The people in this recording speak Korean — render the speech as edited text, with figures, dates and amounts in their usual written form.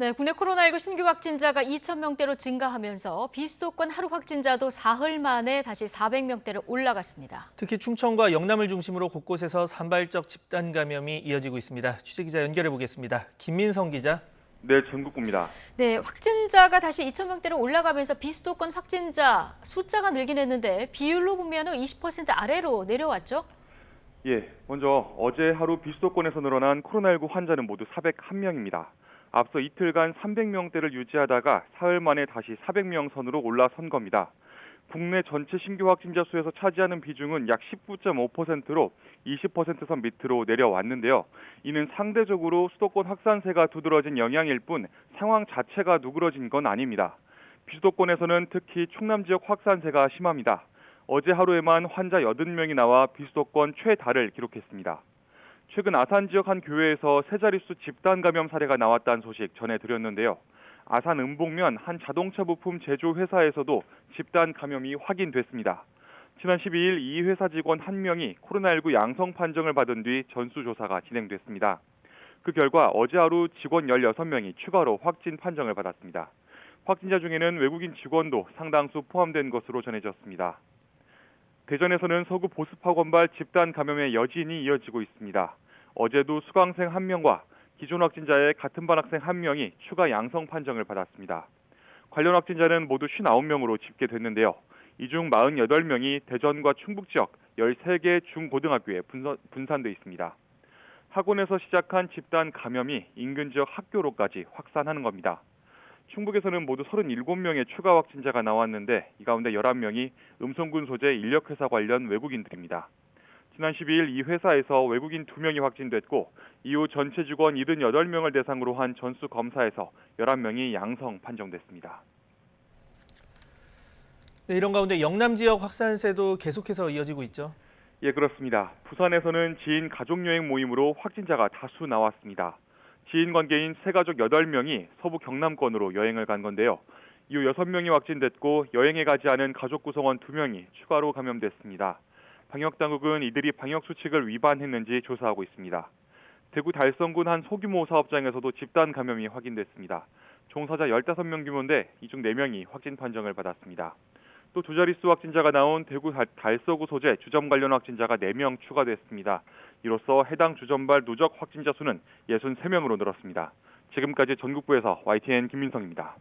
네, 국내 코로나19 신규 확진자가 2,000명대로 증가하면서 비수도권 하루 확진자도 사흘 만에 다시 400명대로 올라갔습니다. 특히 충청과 영남을 중심으로 곳곳에서 산발적 집단 감염이 이어지고 있습니다. 취재기자 연결해 보겠습니다. 김민성 기자. 네, 전국구입니다. 네, 확진자가 다시 2,000명대로 올라가면서 비수도권 확진자 숫자가 늘긴 했는데 비율로 보면 20% 아래로 내려왔죠? 예, 먼저 어제 하루 비수도권에서 늘어난 코로나19 환자는 모두 401명입니다. 앞서 이틀간 300명대를 유지하다가 사흘 만에 다시 400명 선으로 올라선 겁니다. 국내 전체 신규 확진자 수에서 차지하는 비중은 약 19.5%로 20%선 밑으로 내려왔는데요. 이는 상대적으로 수도권 확산세가 두드러진 영향일 뿐 상황 자체가 누그러진 건 아닙니다. 비수도권에서는 특히 충남 지역 확산세가 심합니다. 어제 하루에만 환자 80명이 나와 비수도권 최다를 기록했습니다. 최근 아산 지역 한 교회에서 세 자릿수 집단 감염 사례가 나왔다는 소식 전해드렸는데요. 아산 은봉면 한 자동차 부품 제조 회사에서도 집단 감염이 확인됐습니다. 지난 12일 이 회사 직원 1명이 코로나19 양성 판정을 받은 뒤 전수조사가 진행됐습니다. 그 결과 어제 하루 직원 16명이 추가로 확진 판정을 받았습니다. 확진자 중에는 외국인 직원도 상당수 포함된 것으로 전해졌습니다. 대전에서는 서구 보습학원발 집단 감염의 여진이 이어지고 있습니다. 어제도 수강생 1명과 기존 확진자의 같은 반 학생 1명이 추가 양성 판정을 받았습니다. 관련 확진자는 모두 59명으로 집계됐는데요. 이 중 48명이 대전과 충북 지역 13개 중고등학교에 분산돼 있습니다. 학원에서 시작한 집단 감염이 인근 지역 학교로까지 확산하는 겁니다. 충북에서는 모두 37명의 추가 확진자가 나왔는데 이 가운데 11명이 음성군 소재 인력회사 관련 외국인들입니다. 지난 12일 이 회사에서 외국인 2명이 확진됐고 이후 전체 직원 78명을 대상으로 한 전수 검사에서 11명이 양성 판정됐습니다. 네, 이런 가운데 영남 지역 확산세도 계속해서 이어지고 있죠. 예, 그렇습니다. 부산에서는 지인 가족여행 모임으로 확진자가 다수 나왔습니다. 지인 관계인 새가족 8명이 서부 경남권으로 여행을 간 건데요. 이후 6명이 확진됐고 여행에 가지 않은 가족 구성원 2명이 추가로 감염됐습니다. 방역당국은 이들이 방역수칙을 위반했는지 조사하고 있습니다. 대구 달성군 한 소규모 사업장에서도 집단 감염이 확인됐습니다. 종사자 15명 규모인데 이 중 4명이 확진 판정을 받았습니다. 또 두 자릿수 확진자가 나온 대구 달서구 소재 주점 관련 확진자가 4명 추가됐습니다. 이로써 해당 주점발 누적 확진자 수는 63명으로 늘었습니다. 지금까지 전국구에서 YTN 김민성입니다.